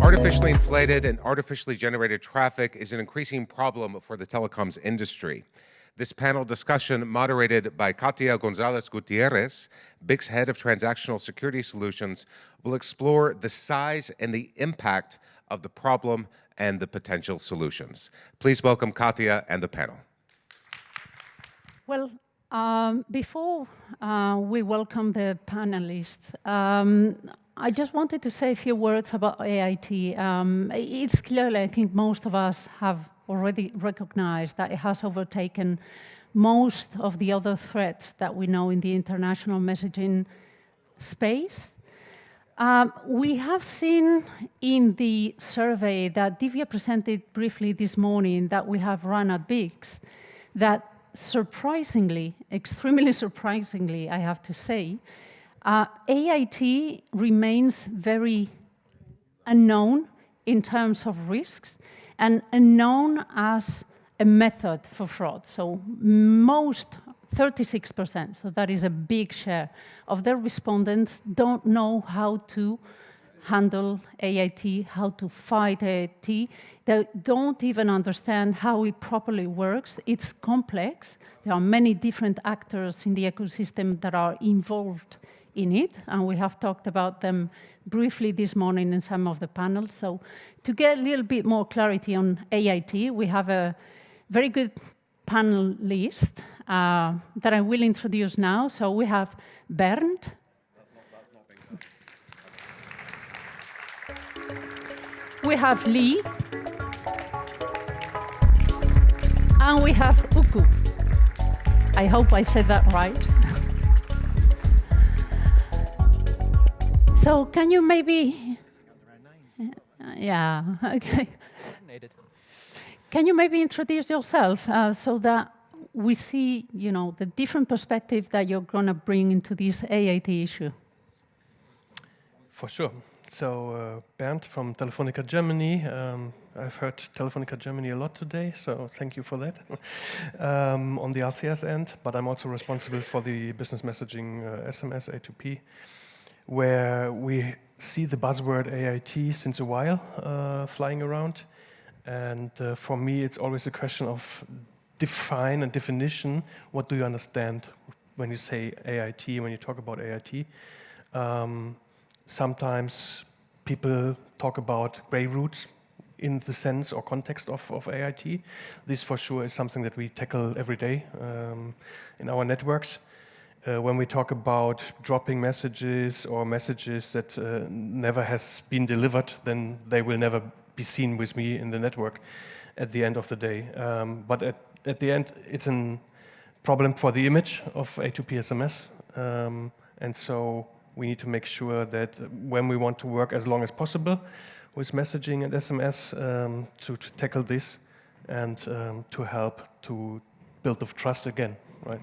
Artificially inflated and artificially generated traffic is an increasing problem for the telecoms industry. This panel discussion, moderated by Katia Gonzalez Gutierrez, BICS head of Transactional Security Solutions, will explore the size and the impact of the problem and the potential solutions. Please welcome Katia and the panel. Well, before we welcome the panelists, I just wanted to say a few words about AIT. It's clearly, I think most of us have already recognized that it has overtaken most of the other threats that we know in the international messaging space. We have seen in the survey that Divya presented briefly this morning that we have run at BICS that surprisingly, extremely surprisingly, I have to say, AIT remains very unknown in terms of risks and unknown as a method for fraud. So most, 36%, so that is a big share, of the respondents don't know how to handle AIT, how to fight AIT. They don't even understand how it properly works. It's complex. There are many different actors in the ecosystem that are involved in it, and we have talked about them briefly this morning in some of the panels. So to get a little bit more clarity on AIT, we have a very good panel list that I will introduce now. So we have Bernd. We have Lee. And we have Uku. I hope I said that right. So can you maybe, yeah, okay. Can you maybe introduce yourself so that we see, you know, the different perspective that you're going to bring into this AIT issue? For sure. So Bernd from Telefónica Germany. I've heard Telefónica Germany a lot today, so thank you for that. On the RCS end, but I'm also responsible for the business messaging SMS A2P, where we see the buzzword AIT since a while flying around. And for me, it's always a question of define and definition. What do you understand when you say AIT, when you talk about AIT? Sometimes people talk about gray routes in the sense or context of AIT. This for sure is something that we tackle every day in our networks. When we talk about dropping messages or messages that never has been delivered, then they will never be seen with me in the network at the end of the day. But at the end, it's a problem for the image of A2P SMS. And so we need to make sure that when we want to work as long as possible with messaging and SMS to tackle this and to help to build the trust again, right?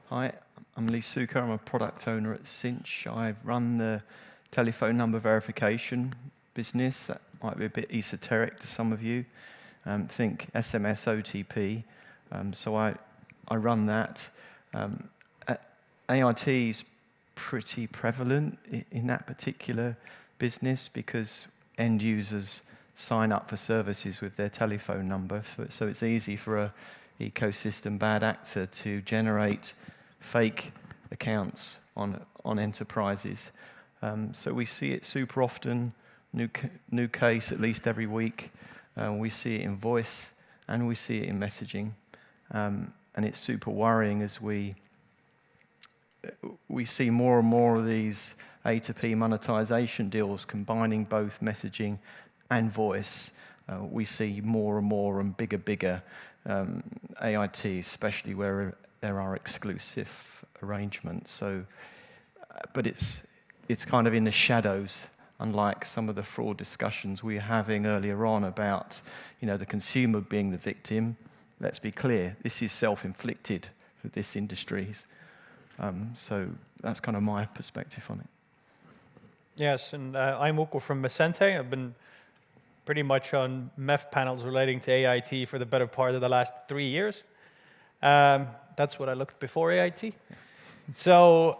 Hi, I'm Lee Suker. I'm a product owner at Sinch. I run the telephone number verification business. That might be a bit esoteric to some of you. Think SMS OTP. So I run that. AIT is pretty prevalent in that particular business because end users sign up for services with their telephone number. So it's easy for an ecosystem bad actor to generate fake accounts on enterprises. So we see it super often, new case at least every week. We see it in voice and we see it in messaging. And it's super worrying as we see more and more of these A2P monetization deals combining both messaging and voice. We see more and more and bigger AIT, especially where there are exclusive arrangements. So, but it's kind of in the shadows, unlike some of the fraud discussions we were having earlier on about, you know, the consumer being the victim. Let's be clear, this is self-inflicted for this industry. So that's kind of my perspective on it. Yes, and I'm Uku from Messente. I've been pretty much on MEF panels relating to AIT for the better part of the last 3 years. That's what I looked before AIT. So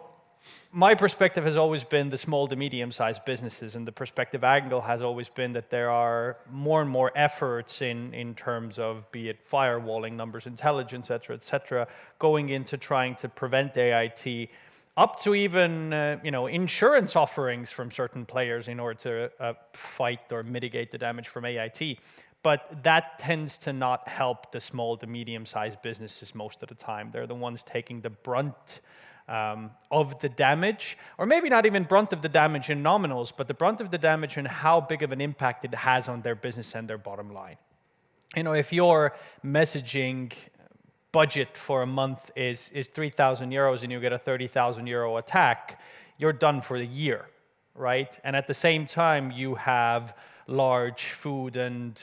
my perspective has always been the small to medium-sized businesses, and the perspective angle has always been that there are more and more efforts in terms of, be it firewalling, numbers intelligence, et cetera, going into trying to prevent AIT, up to even insurance offerings from certain players in order to fight or mitigate the damage from AIT. But that tends to not help the small to medium-sized businesses most of the time. They're the ones taking the brunt of the damage, or maybe not even brunt of the damage in nominals, but the brunt of the damage and how big of an impact it has on their business and their bottom line. If your messaging budget for a month is 3,000 euros and you get a 30,000 euro attack, you're done for the year, right? And at the same time, you have large food and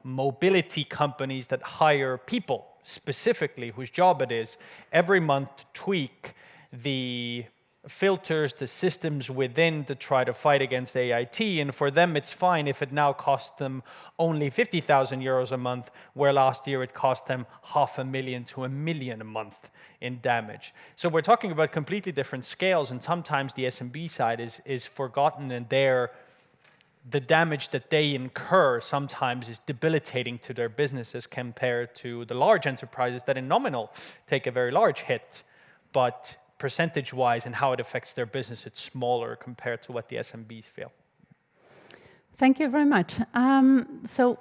mobility companies that hire people specifically whose job it is every month to tweak the filters, the systems within to try to fight against AIT. And for them, it's fine if it now costs them only 50,000 euros a month, where last year it cost them 500,000 to 1 million a month in damage. So we're talking about completely different scales, and sometimes the SMB side is forgotten, and the damage that they incur sometimes is debilitating to their businesses compared to the large enterprises that in nominal take a very large hit, but percentage-wise and how it affects their business, it's smaller compared to what the SMBs feel. Thank you very much. So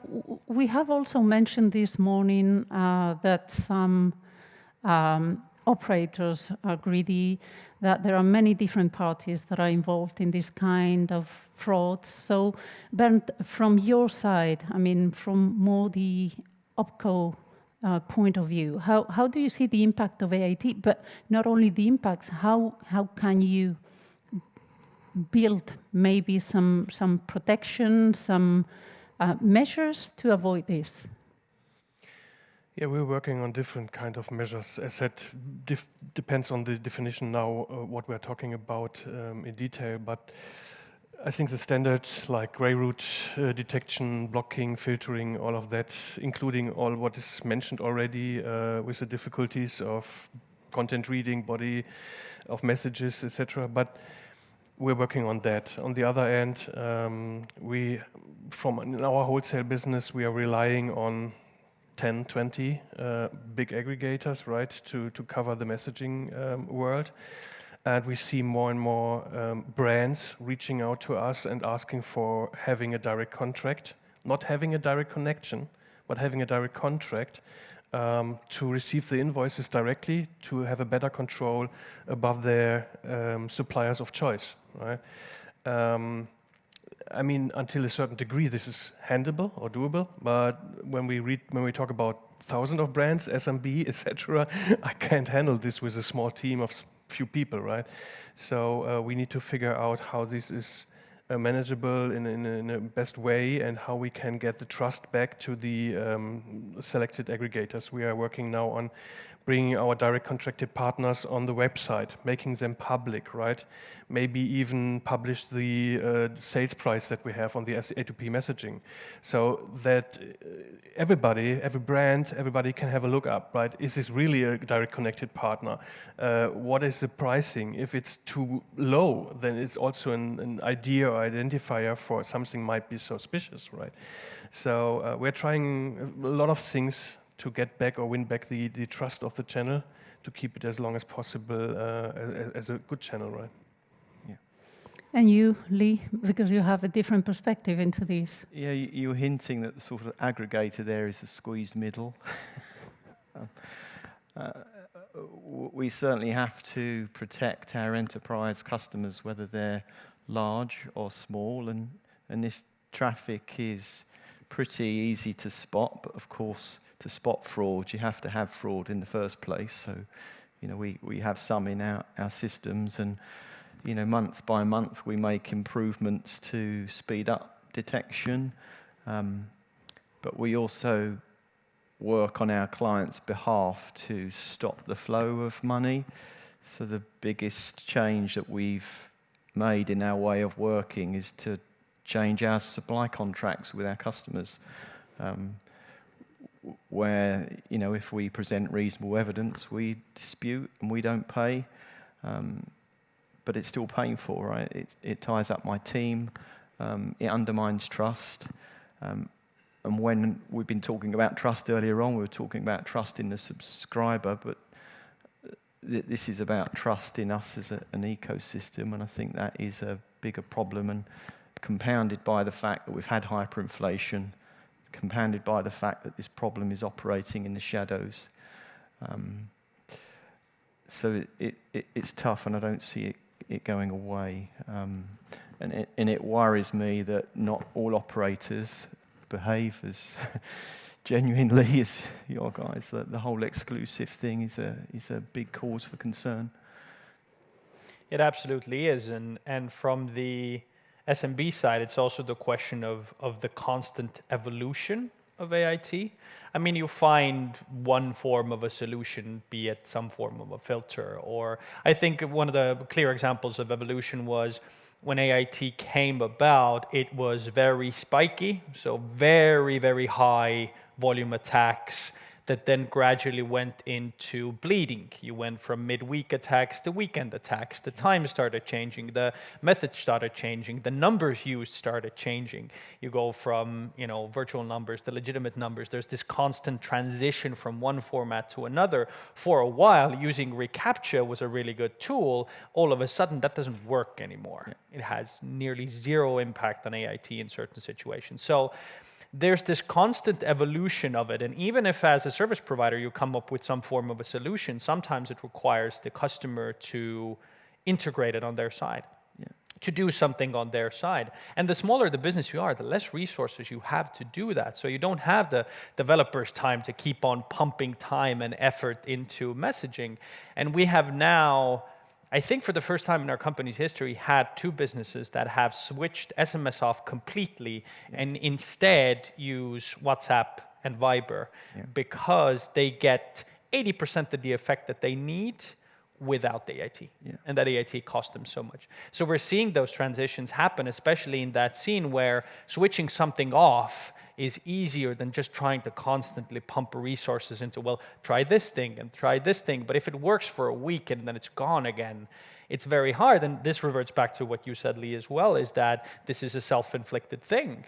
we have also mentioned this morning that some operators are greedy, that there are many different parties that are involved in this kind of frauds. So Bernd, from your side, from more the OpCo point of view, how do you see the impact of AIT? But not only the impacts, how can you build maybe some protection, some measures to avoid this? Yeah, we're working on different kind of measures. As said, depends on the definition now, what we're talking about in detail. But I think the standards like grey route detection, blocking, filtering, all of that, including all what is mentioned already with the difficulties of content reading, body of messages, etc. But we're working on that. On the other end, in our wholesale business, we are relying on 10, 20 big aggregators, right, to cover the messaging world. And we see more and more brands reaching out to us and asking for having a direct contract, not having a direct connection, but having a direct contract to receive the invoices directly, to have a better control above their suppliers of choice, right? Until a certain degree, this is handleable or doable. But when we talk about thousands of brands, SMB, etc., I can't handle this with a small team of few people, right? So we need to figure out how this is manageable in a best way, and how we can get the trust back to the selected aggregators. We are working now on bringing our direct contracted partners on the website, making them public, right? Maybe even publish the sales price that we have on the A2P messaging, so that every brand, everybody can have a look up, right? Is this really a direct connected partner? What is the pricing? If it's too low, then it's also an idea or identifier for something might be suspicious, right? So we're trying a lot of things to get back or win back the trust of the channel, to keep it as long as possible as a good channel, right? Yeah. And you, Lee, because you have a different perspective into this. Yeah, you were hinting that the sort of aggregator there is a squeezed middle. We certainly have to protect our enterprise customers, whether they're large or small, and this traffic is pretty easy to spot, but of course, to spot fraud, you have to have fraud in the first place. So, we have some in our systems, and, month by month we make improvements to speed up detection. But we also work on our clients' behalf to stop the flow of money. So the biggest change that we've made in our way of working is to change our supply contracts with our customers, where, you know, if we present reasonable evidence, we dispute and we don't pay, but it's still painful, right? It ties up my team, it undermines trust, and when we've been talking about trust earlier on, we were talking about trust in the subscriber, but this is about trust in us as an ecosystem, and I think that is a bigger problem, and compounded by the fact that we've had hyperinflation, compounded by the fact that this problem is operating in the shadows. So it's tough, and I don't see it going away. And it worries me that not all operators behave as genuinely as your guys. The whole exclusive thing is a big cause for concern. It absolutely is, and from the SMB side, it's also the question of the constant evolution of AIT. I mean, you find one form of a solution, be it some form of a filter, or I think one of the clear examples of evolution was when AIT came about, it was very spiky, so very, very high volume attacks that then gradually went into bleeding. You went from midweek attacks to weekend attacks. The time started changing. The methods started changing. The numbers used started changing. You go from, you know, virtual numbers to legitimate numbers. There's this constant transition from one format to another. For a while, using reCAPTCHA was a really good tool. All of a sudden, that doesn't work anymore. Yeah. It has nearly zero impact on AIT in certain situations. So there's this constant evolution of it, and even if as a service provider you come up with some form of a solution, sometimes it requires the customer to integrate it on their side, to do something on their side. And the smaller the business you are, the less resources you have to do that. So you don't have the developers' time to keep on pumping time and effort into messaging. And we have now, I think for the first time in our company's history, had two businesses that have switched SMS off completely and instead use WhatsApp and Viber because they get 80% of the effect that they need without the AIT. And that AIT cost them so much. So we're seeing those transitions happen, especially in that scene where switching something off is easier than just trying to constantly pump resources into, well, try this thing and try this thing. But if it works for a week and then it's gone again, it's very hard. And this reverts back to what you said, Lee, as well, is that this is a self-inflicted thing.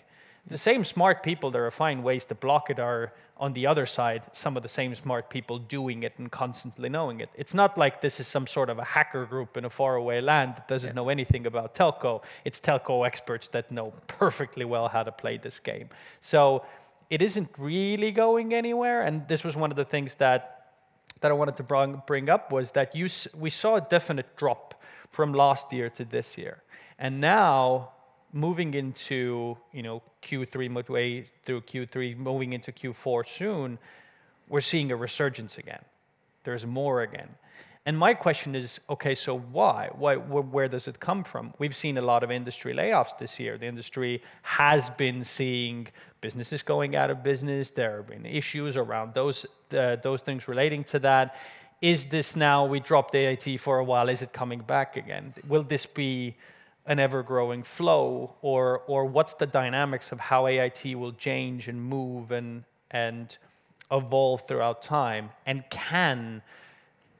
The same smart people that are finding ways to block it are, on the other side, some of the same smart people doing it and constantly knowing it. It's not like this is some sort of a hacker group in a faraway land that doesn't know anything about telco. It's telco experts that know perfectly well how to play this game. So it isn't really going anywhere. And this was one of the things that I wanted to bring up was that we saw a definite drop from last year to this year. And now, moving into, you know, Q3, midway through Q3, moving into Q4 soon, we're seeing a resurgence again. There's more again. And my question is, okay, so why? Where does it come from? We've seen a lot of industry layoffs this year. The industry has been seeing businesses going out of business. There have been issues around those things relating to that. Is this now, we dropped AIT for a while, is it coming back again? Will this be an ever-growing flow, or what's the dynamics of how AIT will change and move and evolve throughout time? And can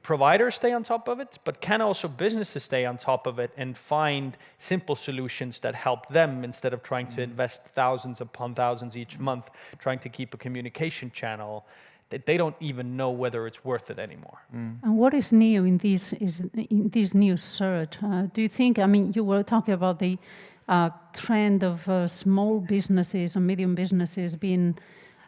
providers stay on top of it, but can also businesses stay on top of it and find simple solutions that help them instead of trying to invest thousands upon thousands each month, trying to keep a communication channel that they don't even know whether it's worth it anymore. And what is new in this new surge? Do you think, I mean, you were talking about the trend of small businesses and medium businesses being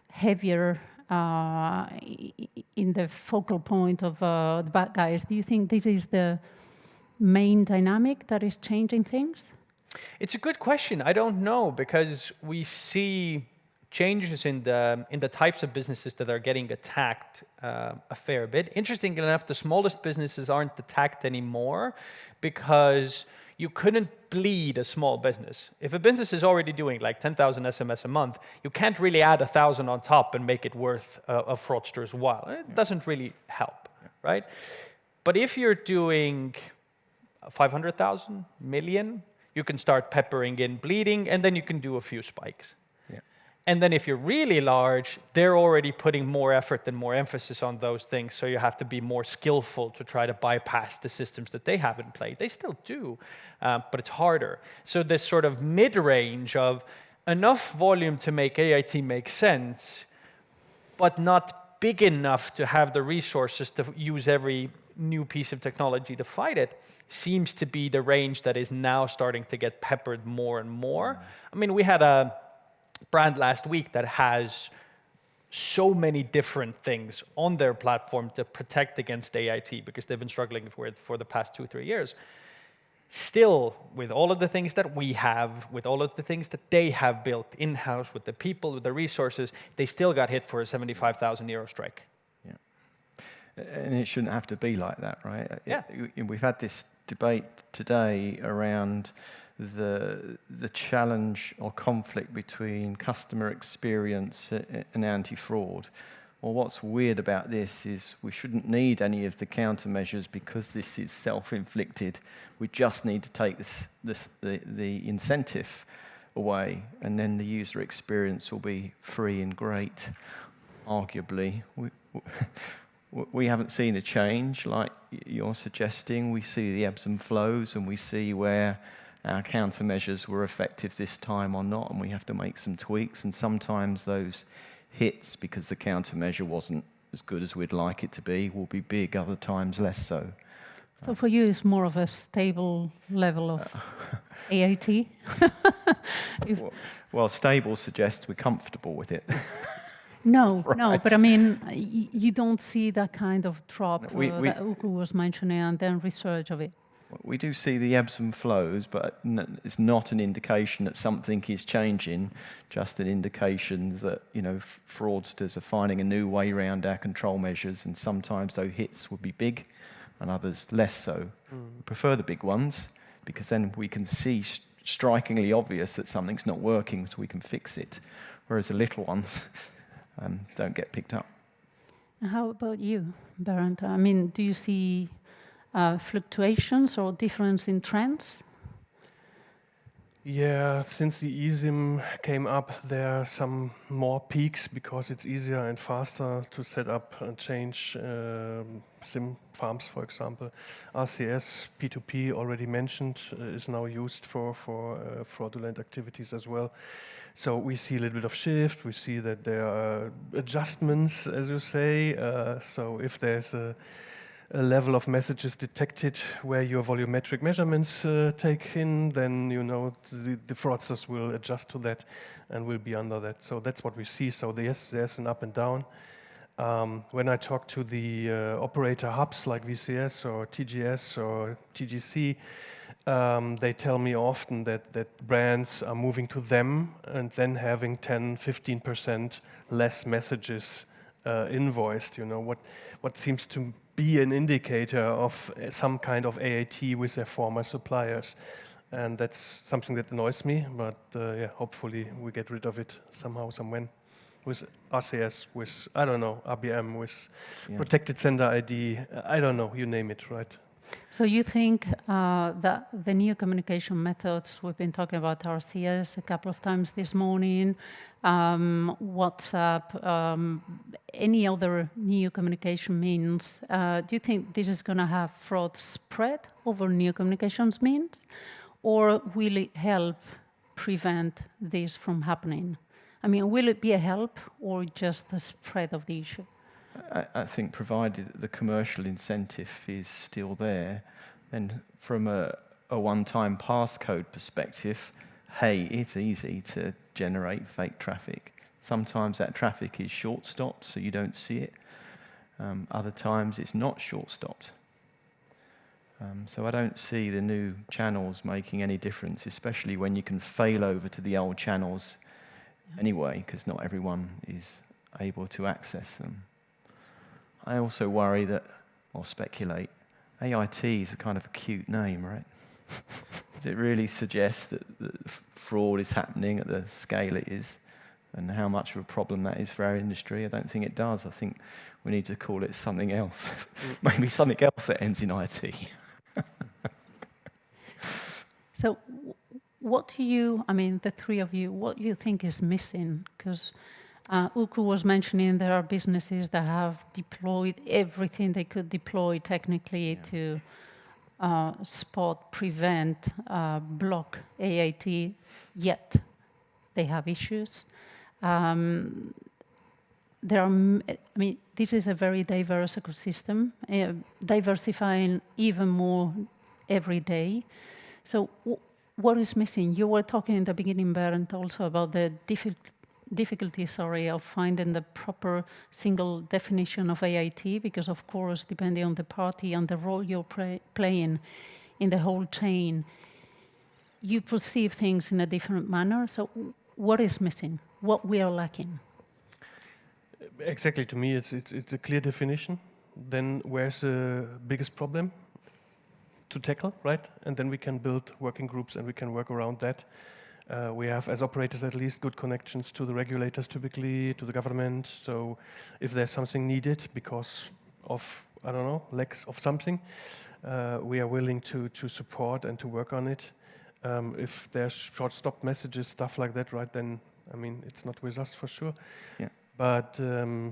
heavier in the focal point of the bad guys. Do you think this is the main dynamic that is changing things? It's a good question. I don't know, because we see changes in the types of businesses that are getting attacked a fair bit. Interestingly enough, the smallest businesses aren't attacked anymore because you couldn't bleed a small business. If a business is already doing like 10,000 SMS a month, you can't really add 1,000 on top and make it worth a fraudster's while. It doesn't really help, right? But if you're doing 500,000, million, you can start peppering in bleeding, and then you can do a few spikes. Yeah. And then if you're really large, they're already putting more effort and more emphasis on those things, so you have to be more skillful to try to bypass the systems that they have in play. They still do, but it's harder. So this sort of mid-range of enough volume to make AIT make sense, but not big enough to have the resources to use every new piece of technology to fight it, seems to be the range that is now starting to get peppered more and more. I mean, we had a brand last week that has so many different things on their platform to protect against AIT because they've been struggling for it for the past 2-3 years. Still, with all of the things that we have, with all of the things that they have built in-house, with the people, with the resources, they still got hit for a 75,000 euro strike. Yeah. And it shouldn't have to be like that, right? Yeah. We've had this debate today around the challenge or conflict between customer experience and anti-fraud. Well, what's weird about this is we shouldn't need any of the countermeasures because this is self-inflicted. We just need to take the incentive away, and then the user experience will be free and great. Arguably, we haven't seen a change like you're suggesting. We see the ebbs and flows, and we see where our countermeasures were effective this time or not, and we have to make some tweaks. And sometimes those hits, because the countermeasure wasn't as good as we'd like it to be, will be big, other times less so. So for you, it's more of a stable level of AIT? Well, stable suggests we're comfortable with it. No, Right. no, but I mean, you don't see that kind of drop We that Uku was mentioning and then research of it. We do see the ebbs and flows, but it's not an indication that something is changing, just an indication that, you know, fraudsters are finding a new way around our control measures, and sometimes those hits will be big and others less so. We prefer the big ones because then we can see strikingly obvious that something's not working so we can fix it, whereas the little ones don't get picked up. How about you, Bernd? I mean, do you see fluctuations or difference in trends? Yeah, since the eSIM came up, there are some more peaks because it's easier and faster to set up and change SIM farms, for example. RCS, P2P, already mentioned, is now used for fraudulent activities as well. So we see a little bit of shift. We see that there are adjustments, as you say. So if there's a level of messages detected where your volumetric measurements take in, then you know the fraudsters will adjust to that and will be under that. So that's what we see. So yes, there's an up and down. When I talk to the operator hubs like VCS or TGS or TGC, they tell me often that brands are moving to them and then having 10-15% less messages invoiced. You know, what seems to be an indicator of some kind of AIT with their former suppliers. And that's something that annoys me, but yeah, hopefully we get rid of it somehow, somewhen. With RCS, with, I don't know, RBM, with protected sender ID, I don't know, you name it, right? So you think that the new communication methods, we've been talking about RCS a couple of times this morning, WhatsApp, any other new communication means, do you think this is going to have fraud spread over new communications means? Or will it help prevent this from happening? I mean, will it be a help or just the spread of the issue? I think provided the commercial incentive is still there, then from a one-time passcode perspective, hey, it's easy to generate fake traffic. Sometimes that traffic is short-stopped, so you don't see it. Other times it's not short-stopped. So I don't see the new channels making any difference, especially when you can fail over to the old channels anyway, because not everyone is able to access them. I also worry that, or speculate, AIT is a kind of a cute name, right? Does it really suggest that fraud is happening at the scale it is, and how much of a problem that is for our industry? I don't think it does. I think we need to call it something else. Maybe something else that ends in IT. what do you, I mean, the three of you, what do you think is missing? Because Uku was mentioning there are businesses that have deployed everything they could deploy technically to spot, prevent, block AIT, yet they have issues. There are, I mean, this is a very diverse ecosystem, diversifying even more every day. So what is missing? You were talking in the beginning, Bernd, also about the difficulty, of finding the proper single definition of AIT, because of course, depending on the party and the role you're playing in the whole chain, you perceive things in a different manner. So what is missing? What we are lacking? Exactly, to me, it's a clear definition. Then where's the biggest problem to tackle, right? And then we can build working groups and we can work around that. We have, as operators at least, good connections to the regulators typically, to the government. So if there's something needed because of, I don't know, lacks of something, we are willing to support and to work on it. If there's short stop messages, stuff like that, right, then, I mean, it's not with us for sure. Yeah. But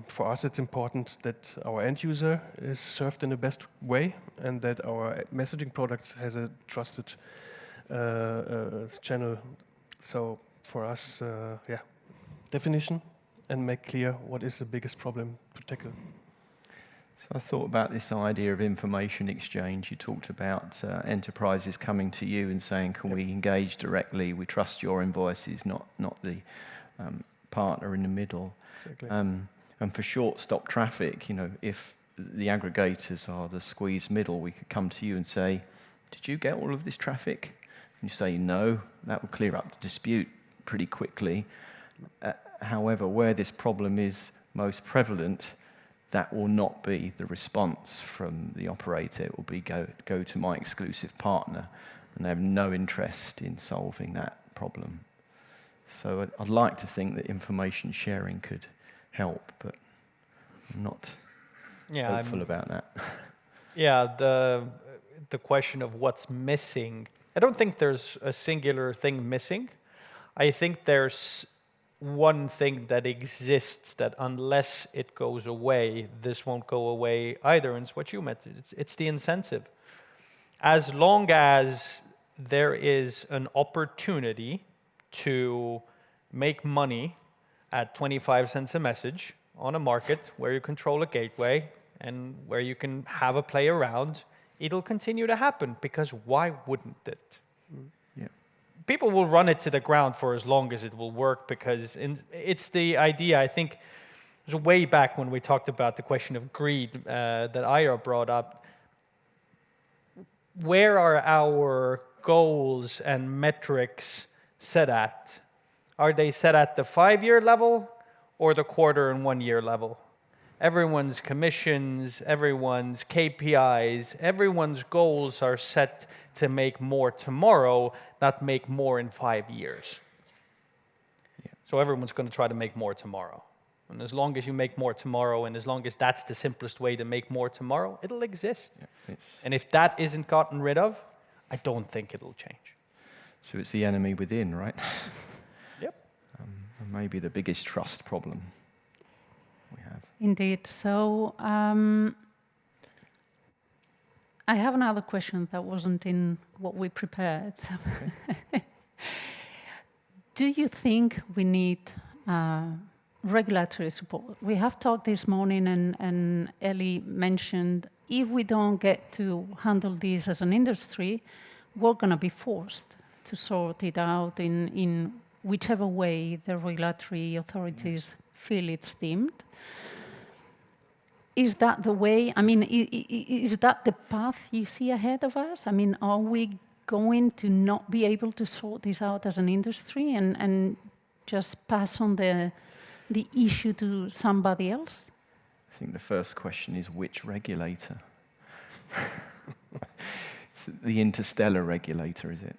for us, it's important that our end user is served in the best way and that our messaging products has a trusted channel. So for us, definition and make clear what is the biggest problem to tackle. So I thought about this idea of information exchange. You talked about enterprises coming to you and saying, can we engage directly? We trust your invoices, not the partner in the middle. Exactly. And for short stop traffic, you know, if the aggregators are the squeezed middle, we could come to you and say, did you get all of this traffic? And you say no. That will clear up the dispute pretty quickly. However, where this problem is most prevalent, that will not be the response from the operator. It will be go to my exclusive partner, and they have no interest in solving that problem. So I'd like to think that information sharing could help, but I'm not hopeful about that. Yeah, the question of what's missing, I don't think there's a singular thing missing. I think there's one thing that exists that unless it goes away, this won't go away either, and it's what you mentioned. It's the incentive. As long as there is an opportunity to make money at 25 cents a message on a market where you control a gateway and where you can have a play around, it'll continue to happen, because why wouldn't it? Yeah. People will run it to the ground for as long as it will work, because it's the idea, I think, it was way back when we talked about the question of greed that Ira brought up. Where are our goals and metrics set at? Are they set at the 5-year level or the quarter and 1 year level? Everyone's commissions, everyone's KPIs, everyone's goals are set to make more tomorrow, not make more in 5 years. Yeah. So everyone's going to try to make more tomorrow. And as long as you make more tomorrow, and as long as that's the simplest way to make more tomorrow, it'll exist. Yeah, and if that isn't gotten rid of, I don't think it'll change. So it's the enemy within, right? Yep. Maybe the biggest trust problem we have. Indeed. So I have another question that wasn't in what we prepared. Okay. Do you think we need regulatory support? We have talked this morning, and Ellie mentioned, if we don't get to handle this as an industry, we're going to be forced to sort it out in whichever way the regulatory authorities feel it's deemed. Is that the way? I mean, is that the path you see ahead of us? I mean, are we going to not be able to sort this out as an industry and just pass on the issue to somebody else? I think the first question is, which regulator? It's the interstellar regulator, is it?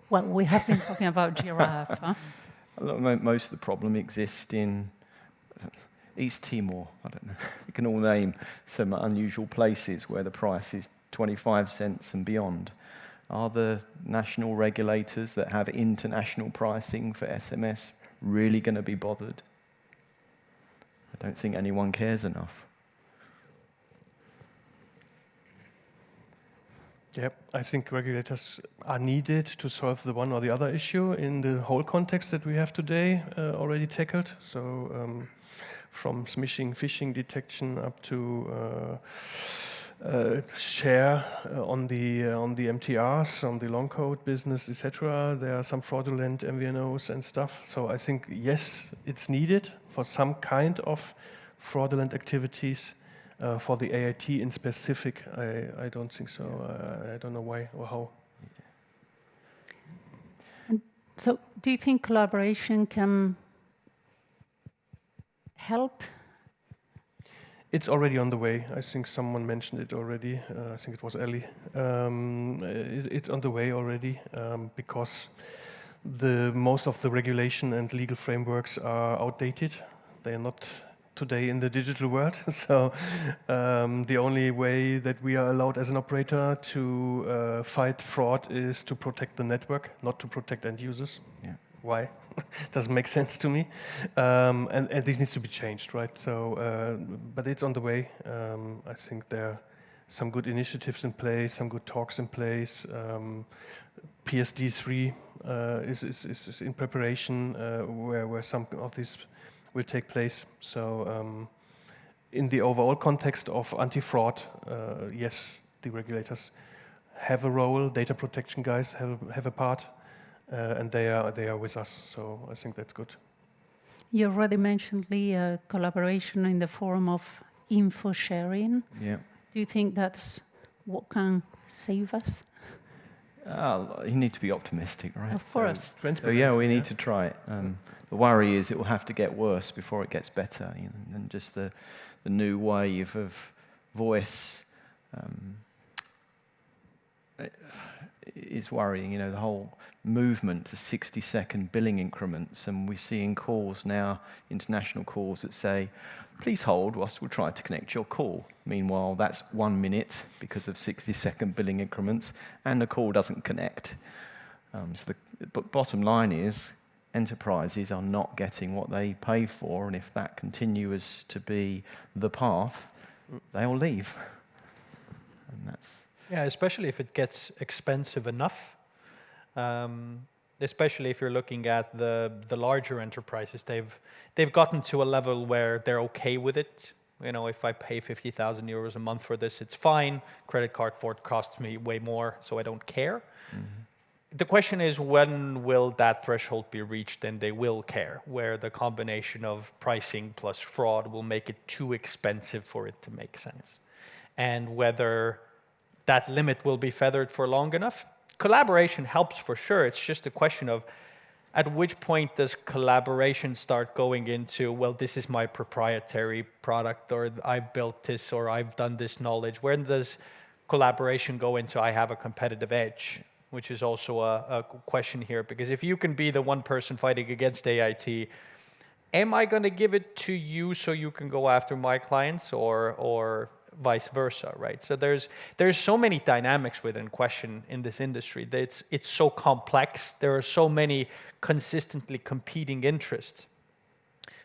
Well, we have been talking about giraffe. Huh? Most of the problem exists in East Timor. I don't know. You can all name some unusual places where the price is 25 cents and beyond. Are the national regulators that have international pricing for SMS really going to be bothered? I don't think anyone cares enough. Yep, I think regulators are needed to solve the one or the other issue in the whole context that we have today already tackled. So from smishing, phishing detection up to share on the MTRs, on the long code business, etc. There are some fraudulent MVNOs and stuff. So I think yes, it's needed for some kind of fraudulent activities. For the AIT in specific, I don't think so. I don't know why or how. And so do you think collaboration can help? It's already on the way. I think someone mentioned it already. I think it was Ellie. It's on the way already because most of the regulation and legal frameworks are outdated. They are not today in the digital world. So the only way that we are allowed as an operator to fight fraud is to protect the network, not to protect end users. Yeah. Why? Doesn't make sense to me. And this needs to be changed, right? So, but it's on the way. I think there are some good initiatives in place, some good talks in place. PSD3 is in preparation, where some of these will take place. So in the overall context of anti-fraud, yes, the regulators have a role, data protection guys have a part, and they are with us. So I think that's good. You already mentioned the collaboration in the form of info sharing. Yeah. Do you think that's what can save us? You need to be optimistic, right? Of course. So yeah, we need to try it. The worry is it will have to get worse before it gets better. You know, and just the new wave of voice is worrying. You know, the whole movement to 60-second billing increments, and we're seeing calls now, international calls that say, please hold whilst we try to connect your call. Meanwhile, that's 1 minute because of 60-second billing increments, and the call doesn't connect. So the bottom line is, enterprises are not getting what they pay for, and if that continues to be the path, they'll leave. And that's... Yeah, especially if it gets expensive enough. Especially if you're looking at the larger enterprises, they've gotten to a level where they're okay with it. You know, if I pay 50,000 euros a month for this, it's fine. Credit card for it costs me way more, so I don't care. Mm-hmm. The question is, when will that threshold be reached and they will care, where the combination of pricing plus fraud will make it too expensive for it to make sense, and whether that limit will be feathered for long enough. Collaboration helps for sure. It's just a question of at which point does collaboration start going into, well, this is my proprietary product, or I've built this, or I've done this knowledge. When does collaboration go into, I have a competitive edge, which is also a question here. Because if you can be the one person fighting against AIT, am I going to give it to you so you can go after my clients, or vice versa, right? So there's so many dynamics within question in this industry that it's so complex. There are so many consistently competing interests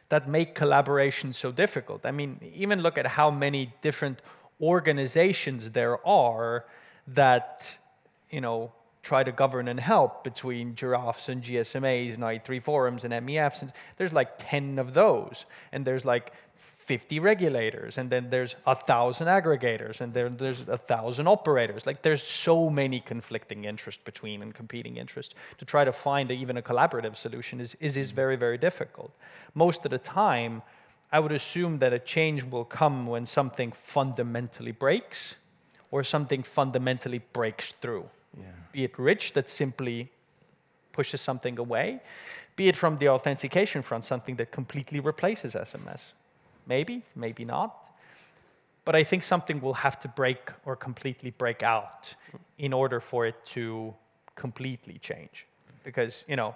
that make collaboration so difficult. I mean, even look at how many different organizations there are that, you know, try to govern and help between giraffes and GSMAs and I3 forums and MEFs. And there's like 10 of those, and there's like 50 regulators, and then there's 1,000 aggregators, and there's 1,000 operators. Like, there's so many conflicting interests between and competing interests. To try to find even a collaborative solution is very, very difficult. Most of the time, I would assume that a change will come when something fundamentally breaks or something fundamentally breaks through. Yeah. Be it rich, that simply pushes something away, be it from the authentication front, something that completely replaces SMS. Maybe, maybe not. But I think something will have to break or completely break out in order for it to completely change. Because, you know,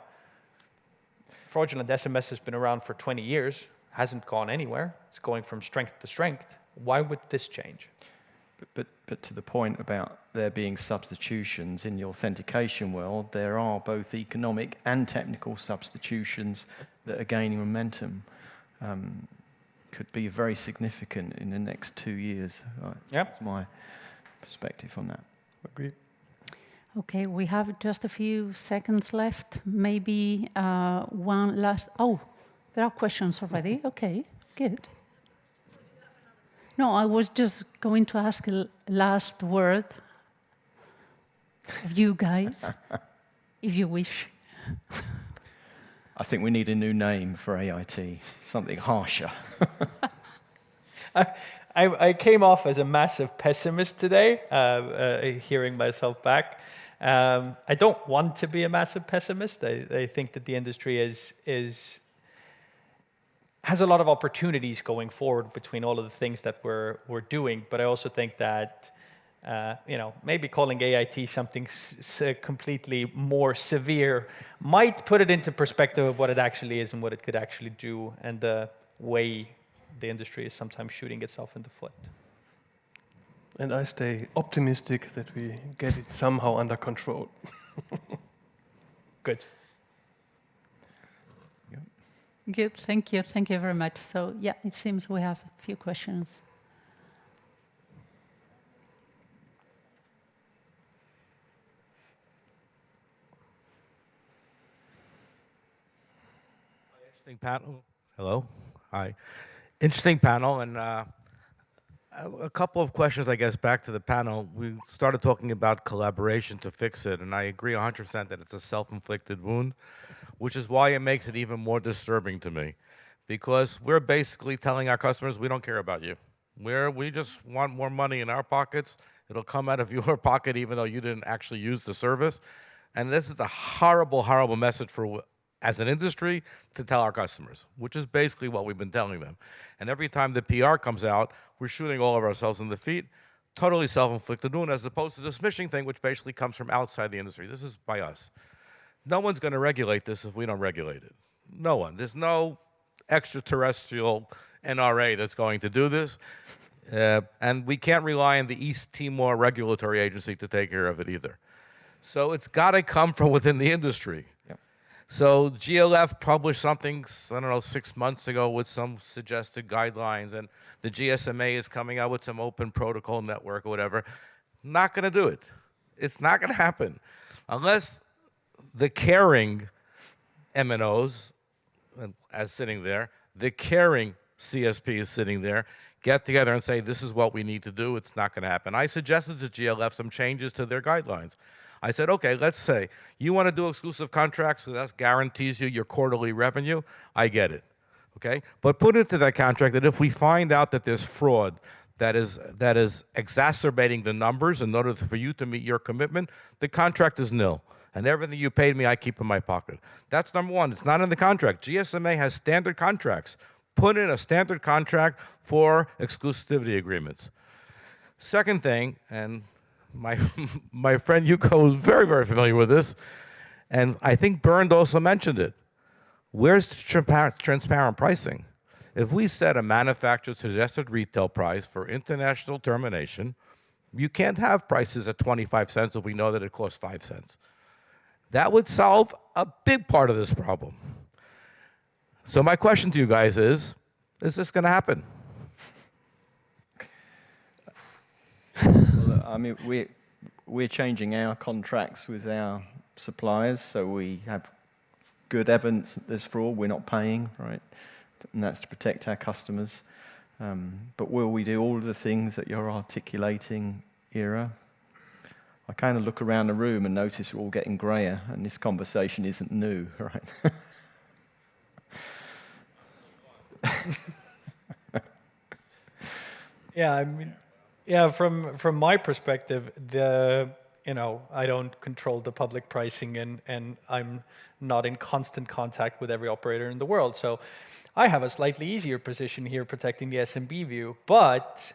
fraudulent SMS has been around for 20 years, hasn't gone anywhere. It's going from strength to strength. Why would this change? But to the point about there being substitutions in the authentication world, there are both economic and technical substitutions that are gaining momentum. Could be very significant in the next 2 years. That's my perspective on that. Agreed. Okay, we have just a few seconds left. Maybe one last. Oh, there are questions already. Okay, good. No, I was just going to ask a last word of you guys, if you wish. I think we need a new name for AIT, something harsher. I came off as a massive pessimist today, hearing myself back. I don't want to be a massive pessimist. I think that the industry has a lot of opportunities going forward between all of the things that we're doing. But I also think that maybe calling AIT something completely more severe might put it into perspective of what it actually is and what it could actually do, and the way the industry is sometimes shooting itself in the foot. And I stay optimistic that we get it somehow under control. Good. Good, thank you. Thank you very much. So, yeah, it seems we have a few questions. Interesting panel. Hello. Hi. Interesting panel, and a couple of questions, I guess, back to the panel. We started talking about collaboration to fix it, and I agree 100% that it's a self-inflicted wound, which is why it makes it even more disturbing to me, because we're basically telling our customers, we don't care about you. We just want more money in our pockets. It'll come out of your pocket even though you didn't actually use the service. And this is a horrible, horrible message for as an industry to tell our customers, which is basically what we've been telling them. And every time the PR comes out, we're shooting all of ourselves in the feet, totally self-inflicted wound, as opposed to the smishing thing, which basically comes from outside the industry. This is by us. No one's going to regulate this if we don't regulate it. No one. There's no extraterrestrial NRA that's going to do this. And we can't rely on the East Timor regulatory agency to take care of it either. So it's got to come from within the industry. So GLF published something, I don't know, 6 months ago with some suggested guidelines, and the GSMA is coming out with some open protocol network or whatever. Not going to do it. It's not going to happen. Unless the caring MNOs, as sitting there, the caring CSP is sitting there, get together and say, this is what we need to do, it's not going to happen. I suggested to GLF some changes to their guidelines. I said, okay, let's say you want to do exclusive contracts, so that guarantees you your quarterly revenue. I get it, okay? But put into that contract that if we find out that there's fraud that is exacerbating the numbers in order for you to meet your commitment, the contract is nil. And everything you paid me, I keep in my pocket. That's number one. It's not in the contract. GSMA has standard contracts. Put in a standard contract for exclusivity agreements. Second thing, and my friend Uku is very, very familiar with this, and I think Bernd also mentioned it. Where's transparent pricing? If we set a manufacturer's suggested retail price for international termination, you can't have prices at 25 cents if we know that it costs 5 cents. That would solve a big part of this problem. So my question to you guys is this going to happen? Well, I mean, we're changing our contracts with our suppliers, so we have good evidence that there's fraud. We're not paying, right? And that's to protect our customers. But will we do all of the things that you're articulating, Ira? I kind of look around the room and notice we're all getting grayer, and this conversation isn't new, right? Yeah, I mean, yeah. From my perspective, I don't control the public pricing, and I'm not in constant contact with every operator in the world. So I have a slightly easier position here protecting the SMB view. But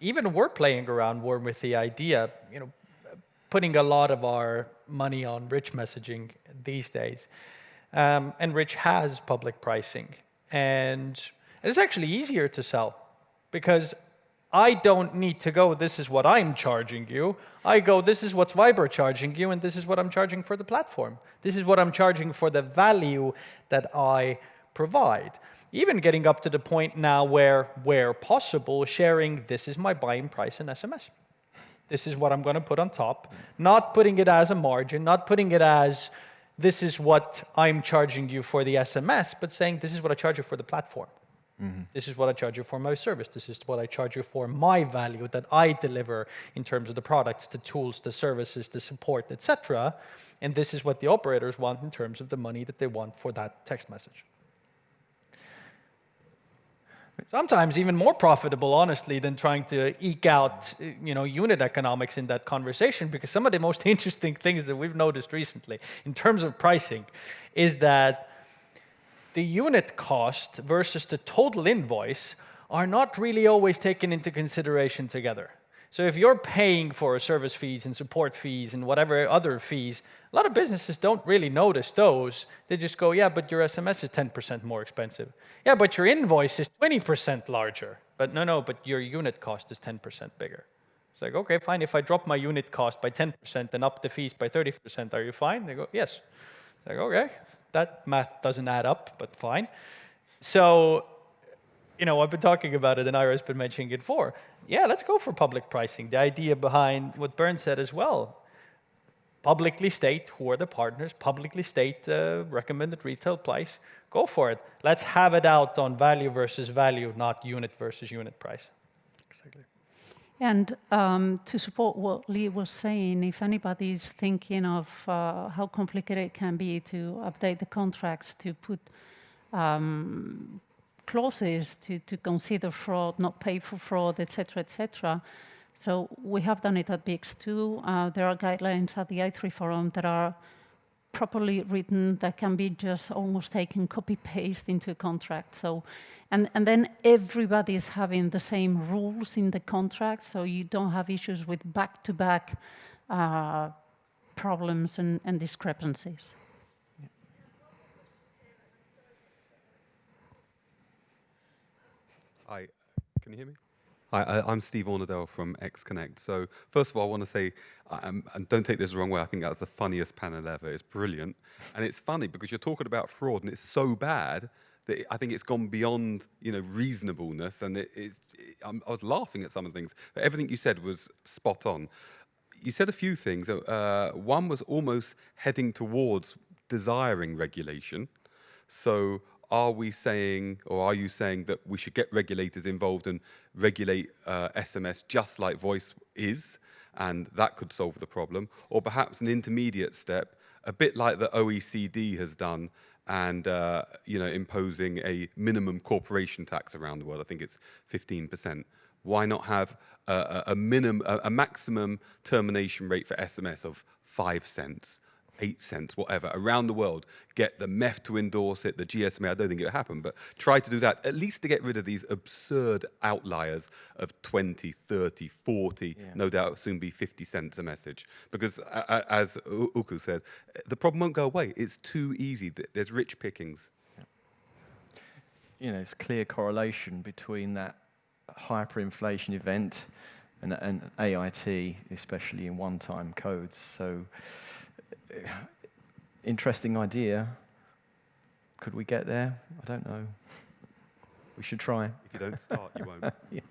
even we're playing around more with the idea, putting a lot of our money on rich messaging these days. And rich has public pricing. And it's actually easier to sell because I don't need to go, this is what I'm charging you. I go, this is what's Viber charging you, and this is what I'm charging for the platform. This is what I'm charging for the value that I provide. Even getting up to the point now where possible, sharing, this is my buying price in SMS. This is what I'm going to put on top. Not putting it as a margin, not putting it as, this is what I'm charging you for the SMS, but saying, this is what I charge you for the platform. This is what I charge you for my service. This is what I charge you for my value that I deliver in terms of the products, the tools, the services, the support, etc. And this is what the operators want in terms of the money that they want for that text message. Sometimes even more profitable, honestly, than trying to eke out, unit economics in that conversation, because some of the most interesting things that we've noticed recently in terms of pricing is that the unit cost versus the total invoice are not really always taken into consideration together. So if you're paying for service fees and support fees and whatever other fees, a lot of businesses don't really notice those. They just go, yeah, but your SMS is 10% more expensive. Yeah, but your invoice is 20% larger. But no, but your unit cost is 10% bigger. It's like, okay, fine. If I drop my unit cost by 10% and up the fees by 30%, are you fine? They go, yes. It's like, okay, that math doesn't add up, but fine. So, I've been talking about it and Ira's been mentioning it before. Yeah, let's go for public pricing. The idea behind what Bernd said as well. Publicly state who are the partners, publicly state the recommended retail price. Go for it. Let's have it out on value versus value, not unit versus unit price. Exactly. And to support what Lee was saying, if anybody's thinking of how complicated it can be to update the contracts, to put clauses to consider fraud, not pay for fraud, etc., etc. So we have done it at BICS too. There are guidelines at the i3 forum that are properly written that can be just almost taken copy-paste into a contract. So, and then everybody is having the same rules in the contract, so you don't have issues with back-to-back problems and discrepancies. Hi, can you hear me? Hi, I'm Steve Ornadell from XConnect. So first of all, I want to say, and don't take this the wrong way, I think that was the funniest panel ever. It's brilliant. And it's funny because you're talking about fraud and it's so bad that I think it's gone beyond reasonableness. And I was laughing at some of the things, but everything you said was spot on. You said a few things. One was almost heading towards desiring regulation. So are we saying, or are you saying that we should get regulators involved and regulate SMS just like voice is, and that could solve the problem? Or perhaps an intermediate step, a bit like the OECD has done, and imposing a minimum corporation tax around the world. I think it's 15%. Why not have a maximum termination rate for SMS of 5 cents? 8 cents, whatever, around the world, get the MEF to endorse it, the GSMA, I don't think it would happen, but try to do that, at least to get rid of these absurd outliers of 20, 30, 40, no doubt it'll soon be 50 cents a message. Because as Uku said, the problem won't go away. It's too easy. There's rich pickings. There's clear correlation between that hyperinflation event and AIT, especially in one-time codes. So, interesting idea. Could we get there? I don't know. We should try. If you don't start, you won't. Yeah.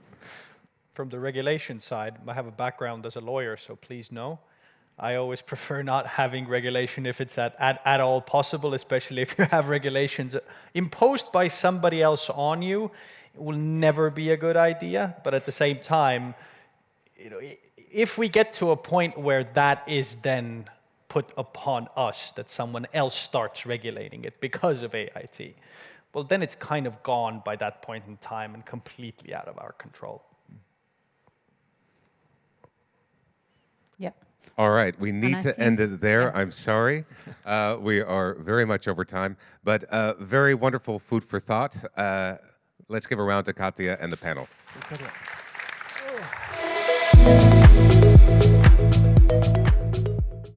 From the regulation side, I have a background as a lawyer, so please know. I always prefer not having regulation if it's at all possible, especially if you have regulations imposed by somebody else on you. It will never be a good idea, but at the same time, if we get to a point where that is then put upon us, that someone else starts regulating it because of AIT, well, then it's kind of gone by that point in time and completely out of our control. Yep. All right, we need to end it there. Yeah. I'm sorry. We are very much over time, but very wonderful food for thought. Let's give a round to Katia and the panel. Katia.